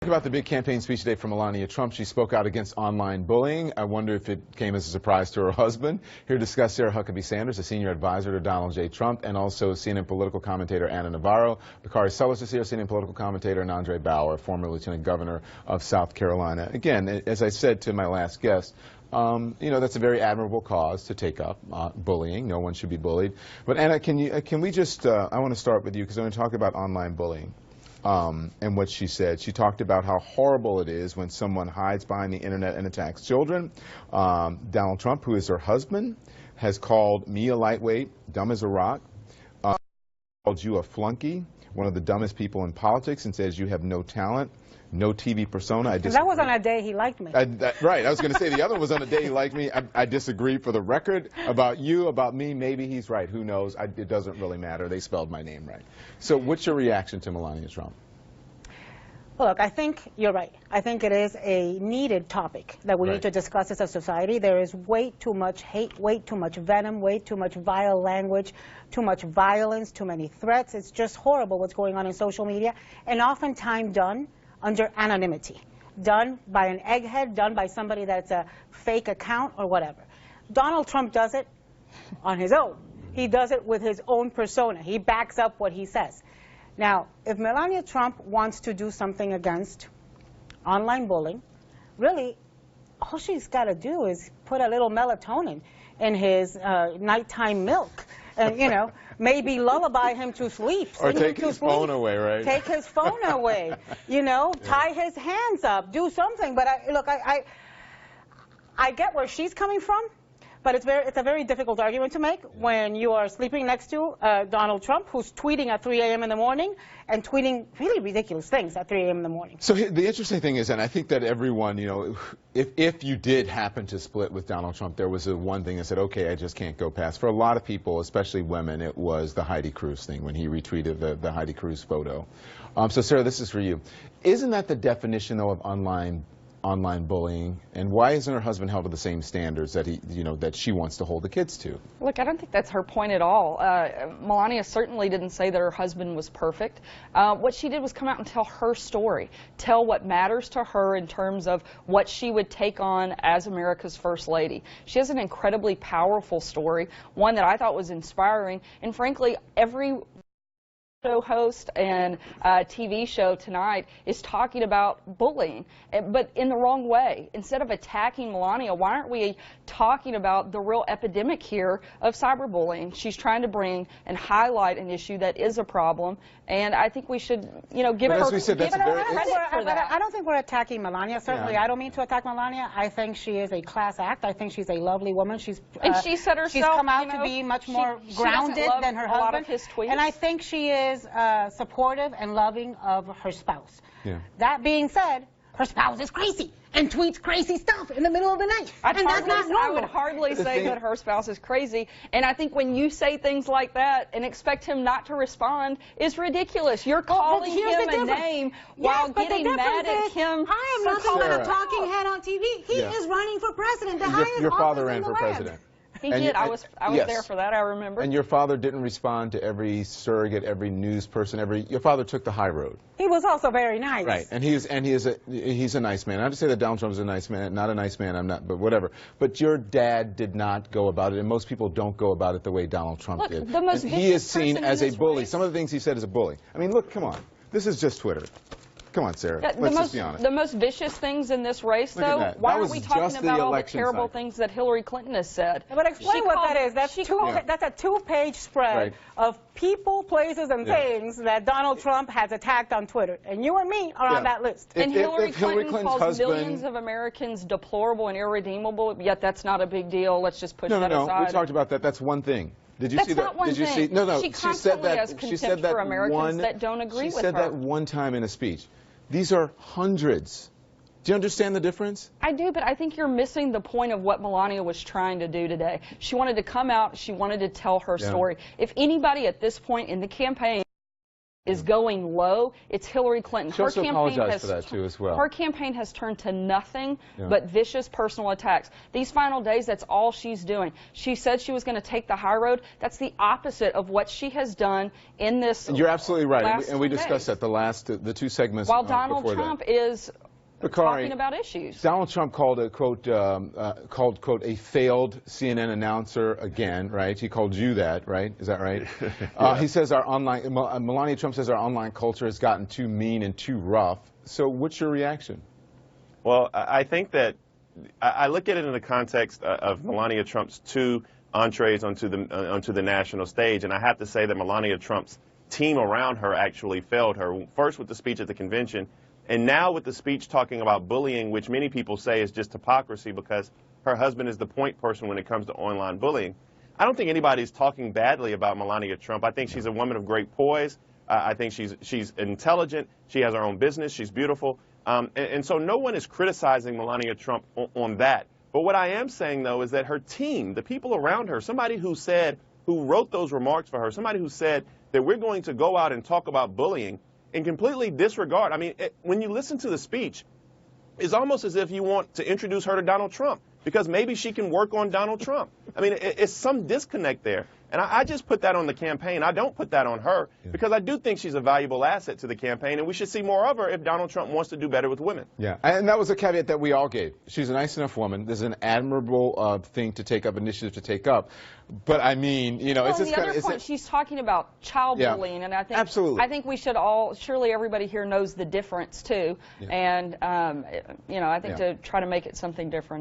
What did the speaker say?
About the big campaign speech today from Melania Trump. She spoke out against online bullying. I wonder if it came as a surprise to her husband. Here to discuss, Sarah Huckabee Sanders, a senior advisor to Donald J. Trump, and also CNN political commentator Anna Navarro. Bakari Sellers is here, CNN political commentator, and Andre Bauer, former lieutenant governor of South Carolina. Again, as I said to my last guest, you know, that's a very admirable cause to take up, bullying. No one should be bullied. But Anna, can we just, I want to start with you because I'm going to talk about online bullying. And what she said. She talked about how horrible it is when someone hides behind the internet and attacks children. Donald Trump, who is her husband, has called me a lightweight, dumb as a rock, called you a flunky, one of the dumbest people in politics, and says you have no talent, no TV persona. That was on a day he liked me. Right. I was going to say the other was on a day he liked me. I disagree. For the record, about you, about me, maybe he's right. Who knows? It doesn't really matter. They spelled my name right. So what's your reaction to Melania Trump? Look, I think you're right. I think it is a needed topic that we need to discuss as a society. There is way too much hate, way too much venom, way too much vile language, too much violence, too many threats. It's just horrible what's going on in social media, and oftentimes done under anonymity, done by an egghead, done by somebody that's a fake account or whatever. Donald Trump does it on his own. He does it with his own persona. He backs up what he says. Now, if Melania Trump wants to do something against online bullying, really, all she's got to do is put a little melatonin in his nighttime milk. And, you know, maybe lullaby him to sleep. Or take his phone away, right? Take his phone away. You know, tie his hands up, do something. But look, I get where she's coming from, but it's a very difficult argument to make when you are sleeping next to Donald Trump, who's tweeting at 3 a.m. in the morning and tweeting really ridiculous things at 3 a.m. in the morning. So the interesting thing is, and I think that everyone, you know, if you did happen to split with Donald Trump, there was one thing that said, okay, I just can't go past. For a lot of people, especially women, it was the Heidi Cruz thing when he retweeted the Heidi Cruz photo. So Sarah, this is for you. Isn't that the definition, though, of online bullying, and why isn't her husband held to the same standards that that she wants to hold the kids to? Look, I don't think that's her point at all. Melania certainly didn't say that her husband was perfect. What she did was come out and tell her story, tell what matters to her in terms of what she would take on as America's First Lady. She has an incredibly powerful story, one that I thought was inspiring, and frankly, every host and TV show tonight is talking about bullying, but in the wrong way. Instead of attacking Melania, why aren't we talking about the real epidemic here of cyberbullying? She's trying to bring and highlight an issue that is a problem, and I think we should, you know, give her credit for that. I don't think we're attacking Melania. Certainly, I don't mean to attack Melania. I think she is a class act. I think she's a lovely woman. She said herself, she's come out to be much more grounded than her husband. A lot of his tweets. And I think she is supportive and loving of her spouse. Yeah. That being said, her spouse is crazy and tweets crazy stuff in the middle of the night. I would hardly say that her spouse is crazy. And I think when you say things like that and expect him not to respond is ridiculous. You're calling him a name while getting mad at him. I am nothing but a talking head on TV. He is running for president. The highest your father office ran in the for land. president. He did. I was there for that. I remember. And your father didn't respond to every surrogate, every news person, your father took the high road. He was also very nice. Right. And he's a nice man. I have to say that Donald Trump is a nice man. Not a nice man, I'm not, but whatever. But your dad did not go about it, and most people don't go about it the way Donald Trump did. He is seen as a bully. Some of the things he said is a bully. I mean, look, come on. This is just Twitter. Come on, Sarah. Let's just be honest. The most vicious things in this race, though, why aren't we talking about all the terrible things that Hillary Clinton has said? But explain what that is. That's a two-page spread of people, places, and things that Donald Trump has attacked on Twitter. And you and me are on that list. And Hillary Clinton calls millions of Americans deplorable and irredeemable, yet that's not a big deal. Let's just push that aside. No, we talked about that. That's one thing. Did you That's see that? not one Did you thing. see? No. She constantly has contempt for Americans that don't agree with her. She said that one time in a speech. These are hundreds. Do you understand the difference? I do, but I think you're missing the point of what Melania was trying to do today. She wanted to come out. She wanted to tell her story. If anybody at this point in the campaign is going low. It's Hillary Clinton. She also apologized for that too as well. Her campaign has turned to nothing but vicious personal attacks. These final days, that's all she's doing. She said she was going to take the high road. That's the opposite of what she has done in this. You're absolutely right, and we discussed days. that the two segments. While Donald Trump is talking about issues. Donald Trump called a quote a failed CNN announcer again, right? He called you that, right? Is that right? He says Melania Trump says our online culture has gotten too mean and too rough. So what's your reaction? Well, I think that I look at it in the context of Melania Trump's two entrees onto the national stage, and I have to say that Melania Trump's team around her actually failed her. First with the speech at the convention, and now with the speech talking about bullying, which many people say is just hypocrisy because her husband is the point person when it comes to online bullying. I don't think anybody's talking badly about Melania Trump. I think she's a woman of great poise. I think she's intelligent. She has her own business. She's beautiful. And so no one is criticizing Melania Trump on that. But what I am saying, though, is that her team, the people around her, somebody who wrote those remarks for her, somebody who said that we're going to go out and talk about bullying, and completely disregard. I mean, when you listen to the speech, it's almost as if you want to introduce her to Donald Trump because maybe she can work on Donald Trump. I mean, it's some disconnect there. And I just put that on the campaign. I don't put that on her because I do think she's a valuable asset to the campaign, and we should see more of her if Donald Trump wants to do better with women. Yeah, and that was a caveat that we all gave. She's a nice enough woman. This is an admirable thing to take up, initiative to take up. But I mean, you know, well, it's just the other point, she's talking about child bullying, and I think absolutely. I think we should all, surely everybody here knows the difference too, and you know, I think to try to make it something different.